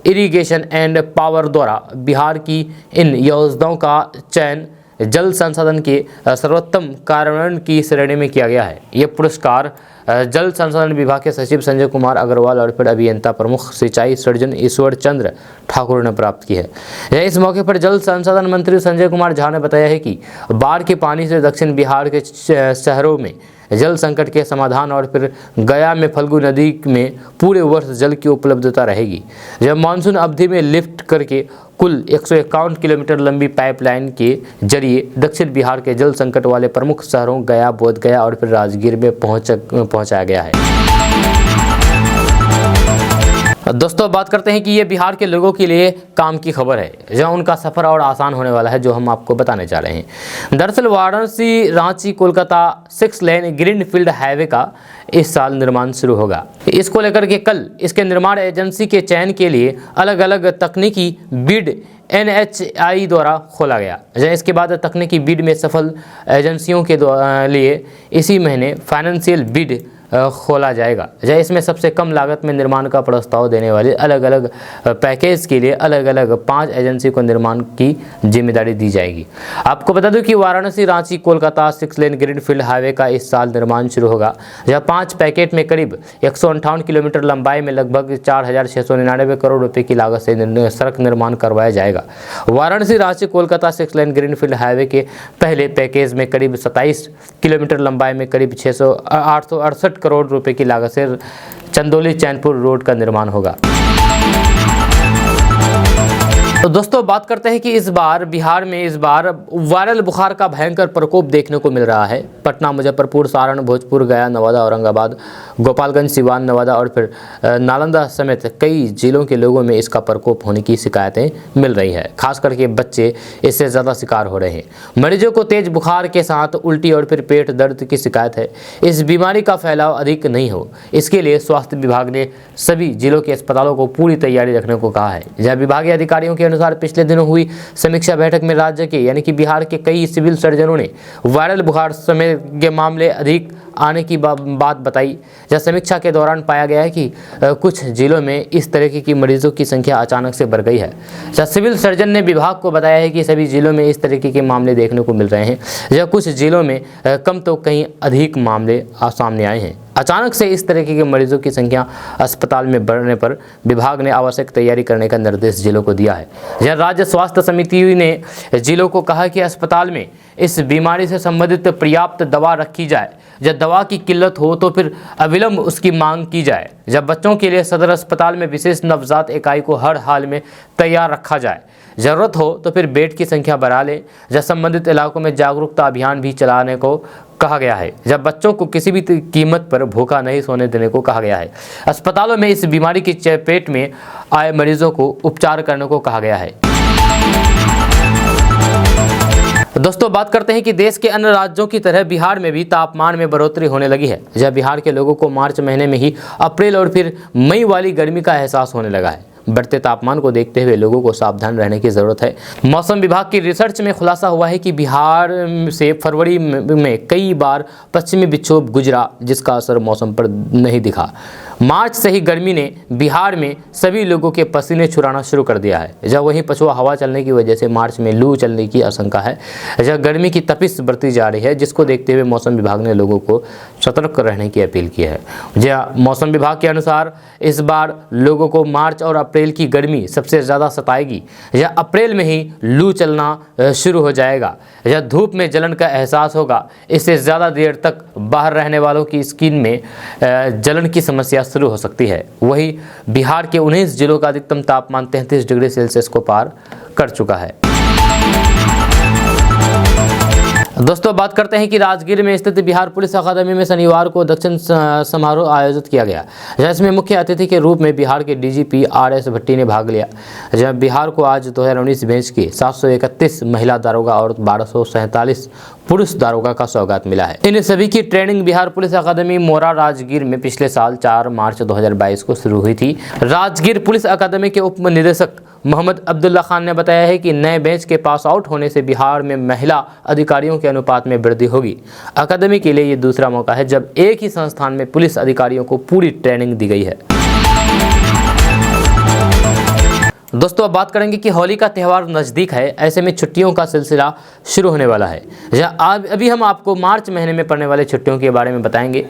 S1: irrigation and power द्वारा बिहार की इन योजनाओं का चयन जल संसाधन के सर्वोत्तम कार्यान्वयन की श्रेणी में किया गया है। ये पुरस्कार जल संसाधन विभाग के सचिव संजय कुमार अग्रवाल और फिर अभियंता प्रमुख सिंचाई सर्जन ईश्वर चंद्र ठाकुर ने प्राप्त की है। इस मौके पर जल संसाधन मंत्री संजय कुमार झा ने बताया है कि बाढ़ के पानी से दक्षिण बिहार के शहरों में जल संकट के समाधान और फिर गया में फल्गु नदी में पूरे वर्ष जल की उपलब्धता रहेगी। जब मानसून अवधि में लिफ्ट करके कुल 151 किलोमीटर लंबी पाइपलाइन के जरिए दक्षिण बिहार के जल संकट वाले प्रमुख शहरों गया, बोधगया और फिर राजगीर में पहुंचाया गया है। दोस्तों बात करते हैं कि ये बिहार के लोगों के लिए काम की खबर है, जहां उनका सफ़र और आसान होने वाला है, जो हम आपको बताने जा रहे हैं। दरअसल Varanasi Ranchi Kolkata 6 lane greenfield highway का इस साल निर्माण शुरू होगा। इसको लेकर के कल इसके निर्माण एजेंसी के चयन के लिए अलग अलग तकनीकी बिड NHAI द्वारा खोला गया। इसके बाद तकनीकी बिड में सफल एजेंसियों के लिए इसी महीने फाइनेंशियल बिड खोला जाएगा। इसमें सबसे कम लागत में निर्माण का प्रस्ताव देने वाले अलग अलग पैकेज के लिए अलग अलग 5 एजेंसी को निर्माण की जिम्मेदारी दी जाएगी। आपको बता दूं कि Varanasi Ranchi Kolkata 6 lane greenfield highway का इस साल निर्माण शुरू होगा, जहां 5 पैकेज में करीब 158 किलोमीटर लंबाई में लगभग 4,699 करोड़ रुपए की लागत से सड़क निर्माण करवाया जाएगा। Varanasi Ranchi Kolkata 6 lane greenfield highway के पहले पैकेज में करीब 27 किलोमीटर लंबाई में करीब 868 करोड़ रुपए की लागत से चंदौली चैनपुर रोड का निर्माण होगा। तो दोस्तों बात करते हैं कि इस बार बिहार में वायरल बुखार का भयंकर प्रकोप देखने को मिल रहा है। पटना, मुजफ्फरपुर, सारण, भोजपुर, गया, नवादा, औरंगाबाद, गोपालगंज, सिवान, नवादा और फिर नालंदा समेत कई जिलों के लोगों में इसका प्रकोप होने की शिकायतें मिल रही है। खास करके बच्चे इससे ज़्यादा शिकार हो रहे हैं। मरीजों को तेज बुखार के साथ उल्टी और फिर पेट दर्द की शिकायत है। इस बीमारी का फैलाव अधिक नहीं हो, इसके लिए स्वास्थ्य विभाग ने सभी जिलों के अस्पतालों को पूरी तैयारी रखने को कहा है। जहाँ विभागीय अधिकारियों के अनुसार पिछले दिनों हुई समीक्षा बैठक में राज्य के यानी कि बिहार के कई सिविल सर्जनों ने वायरल बुखार समेत के मामले अधिक आने की बात बताई। जब समीक्षा के दौरान पाया गया है कि कुछ जिलों में इस तरह की मरीजों की संख्या अचानक से बढ़ गई है। जब सिविल सर्जन ने विभाग को बताया है कि सभी जिलों में इस तरीके के मामले देखने को मिल रहे हैं, जब कुछ जिलों में कम तो कहीं अधिक मामले सामने आए हैं। अचानक से इस तरीके के मरीजों की संख्या अस्पताल में बढ़ने पर विभाग ने आवश्यक तैयारी करने का निर्देश जिलों को दिया है। जहाँ राज्य स्वास्थ्य समिति ने जिलों को कहा कि अस्पताल में इस बीमारी से संबंधित पर्याप्त दवा रखी जाए। जब दवा की किल्लत हो तो फिर अविलंब उसकी मांग की जाए। जब बच्चों के लिए सदर अस्पताल में विशेष नवजात इकाई को हर हाल में तैयार रखा जाए। ज़रूरत हो तो फिर बेड की संख्या बढ़ा ले। जब संबंधित इलाकों में जागरूकता अभियान भी चलाने को कहा गया है। जब बच्चों को किसी भी कीमत पर भूखा नहीं सोने देने को कहा गया है। अस्पतालों में इस बीमारी की चपेट में आए मरीजों को उपचार करने को कहा गया है। दोस्तों बात करते हैं कि देश के अन्य राज्यों की तरह बिहार में भी तापमान में बढ़ोतरी होने लगी है। जब बिहार के लोगों को मार्च महीने में ही अप्रैल और फिर मई वाली गर्मी का एहसास होने लगा है। बढ़ते तापमान को देखते हुए लोगों को सावधान रहने की ज़रूरत है। मौसम विभाग की रिसर्च में खुलासा हुआ है कि बिहार से फरवरी में कई बार पश्चिमी विक्षोभ गुजरा, जिसका असर मौसम पर नहीं दिखा। मार्च से ही गर्मी ने बिहार में सभी लोगों के पसीने छुड़ाना शुरू कर दिया है। जब वहीं पछुआ हवा चलने की वजह से मार्च में लू चलने की आशंका है। जब गर्मी की तपिश बढ़ती जा रही है, जिसको देखते हुए मौसम विभाग ने लोगों को सतर्क रहने की अपील की है। जहाँ मौसम विभाग के अनुसार इस बार लोगों को मार्च और अप्रैल की गर्मी सबसे ज़्यादा सताएगी। या अप्रैल में ही लू चलना शुरू हो जाएगा। या धूप में जलन का एहसास होगा। इससे ज़्यादा देर तक बाहर रहने वालों की स्किन में जलन की समस्या शुरू हो सकती है। वहीं बिहार के 19 जिलों का अधिकतम तापमान 33 डिग्री सेल्सियस को पार कर चुका है। दोस्तों बात करते हैं कि राजगीर में स्थित बिहार पुलिस अकादमी में शनिवार को दक्षिण समारोह आयोजित किया गया, जिसमें मुख्य अतिथि के रूप में बिहार के DGP RS भट्टी ने भाग लिया। जब बिहार को आज 2019 बैच के 731 महिला दारोगा और 1247 पुरुष दारोगा का सौगात मिला है। इन सभी की ट्रेनिंग बिहार पुलिस अकादमी मोरा राजगीर में पिछले साल 4 मार्च 2022 को शुरू हुई थी। राजगीर पुलिस अकादमी के उप निदेशक मोहम्मद अब्दुल्ला खान ने बताया है कि नए बैच के पास आउट होने से बिहार में महिला अधिकारियों के अनुपात में वृद्धि होगी। अकादमी के लिए ये दूसरा मौका है जब एक ही संस्थान में पुलिस अधिकारियों को पूरी ट्रेनिंग दी गई है। दोस्तों अब बात करेंगे कि होली का त्यौहार नज़दीक है, ऐसे में छुट्टियों का सिलसिला शुरू होने वाला है। अभी हम आपको मार्च महीने में पड़ने वाले छुट्टियों के बारे में बताएंगे।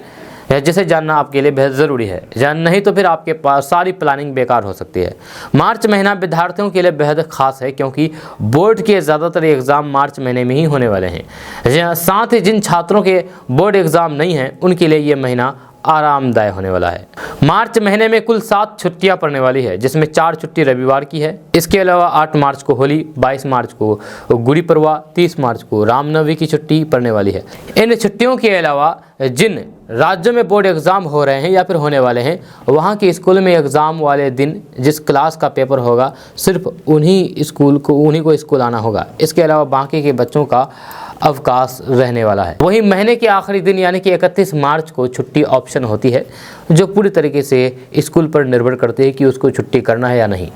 S1: जिसे जानना आपके लिए बेहद ज़रूरी है। नहीं तो फिर आपके पास सारी प्लानिंग बेकार हो सकती है। मार्च महीना विद्यार्थियों के लिए बेहद खास है क्योंकि बोर्ड के ज़्यादातर एग्ज़ाम मार्च महीने में ही होने वाले हैं। साथ ही जिन छात्रों के बोर्ड एग्ज़ाम नहीं हैं उनके लिए ये महीना आरामदायक होने वाला है। मार्च महीने में कुल 7 छुट्टियां पड़ने वाली है, जिसमें 4 छुट्टी रविवार की है। इसके अलावा 8 मार्च को होली, 22 मार्च को गुड़ी पड़वा, 30 मार्च को रामनवमी की छुट्टी पड़ने वाली है। इन छुट्टियों के अलावा जिन राज्यों में बोर्ड एग्ज़ाम हो रहे हैं या फिर होने वाले हैं, वहाँ के स्कूल में एग्ज़ाम वाले दिन जिस क्लास का पेपर होगा सिर्फ उन्हीं को स्कूल आना होगा। इसके अलावा बाकी के बच्चों का अवकाश रहने वाला है। वहीं महीने के आखिरी दिन यानी कि 31 मार्च को छुट्टी ऑप्शन होती है, जो पूरी तरीके से स्कूल पर निर्भर करती है कि उसको छुट्टी करना है या नहीं।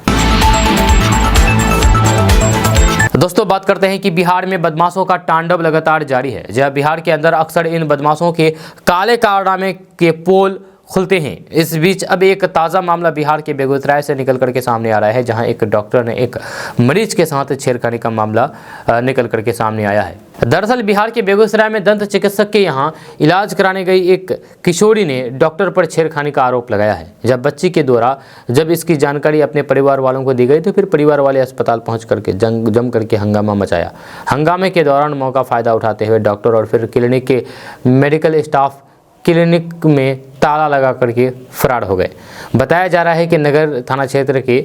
S1: दोस्तों बात करते हैं कि बिहार में बदमाशों का तांडव लगातार जारी है। जहाँ बिहार के अंदर अक्सर इन बदमाशों के काले कारनामे के पोल खुलते हैं। इस बीच अब एक ताज़ा मामला बिहार के बेगूसराय से निकल करके सामने आ रहा है, जहां एक डॉक्टर ने एक मरीज के साथ छेड़खानी का मामला निकल करके सामने आया है। दरअसल बिहार के बेगूसराय में दंत चिकित्सक के यहां इलाज कराने गई एक किशोरी ने डॉक्टर पर छेड़खानी का आरोप लगाया है। जब बच्ची के द्वारा जब इसकी जानकारी अपने परिवार वालों को दी गई तो फिर परिवार वाले अस्पताल पहुँच करके जम करके हंगामा मचाया। हंगामे के दौरान मौका फ़ायदा उठाते हुए डॉक्टर और फिर क्लिनिक के मेडिकल स्टाफ क्लिनिक में ताला लगा करके फरार हो गए। बताया जा रहा है कि नगर थाना क्षेत्र के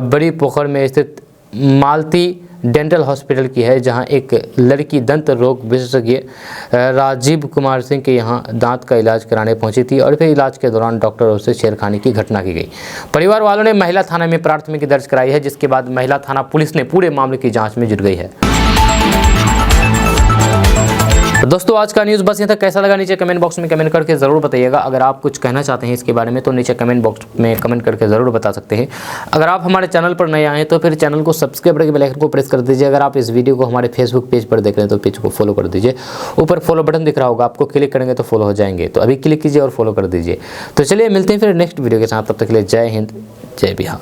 S1: बड़ी पोखर में स्थित मालती डेंटल हॉस्पिटल की है, जहां एक लड़की दंत रोग विशेषज्ञ राजीव कुमार सिंह के यहां दांत का इलाज कराने पहुंची थी और फिर इलाज के दौरान डॉक्टरों से छेड़खानी की घटना की गई। परिवार वालों ने महिला थाना में प्राथमिकी दर्ज कराई है, जिसके बाद महिला थाना पुलिस ने पूरे मामले की जाँच में जुट गई है। दोस्तों आज का न्यूज़ बस यहाँ तक। कैसा लगा नीचे कमेंट बॉक्स में कमेंट करके ज़रूर बताइएगा। अगर आप कुछ कहना चाहते हैं इसके बारे में तो नीचे कमेंट बॉक्स में कमेंट करके ज़रूर बता सकते हैं। अगर आप हमारे चैनल पर नए आए तो फिर चैनल को सब्सक्राइब करके बेल आइकन को प्रेस कर दीजिए। अगर आप इस वीडियो को हमारे फेसबुक पेज पर देख रहे हैं तो पेज को फॉलो कर दीजिए। ऊपर फॉलो बटन दिख रहा होगा, आपको क्लिक करेंगे तो फॉलो हो जाएंगे, तो अभी क्लिक कीजिए और फॉलो कर दीजिए। तो चलिए मिलते हैं फिर नेक्स्ट वीडियो के साथ, तब तक के लिए जय हिंद, जय बिहार।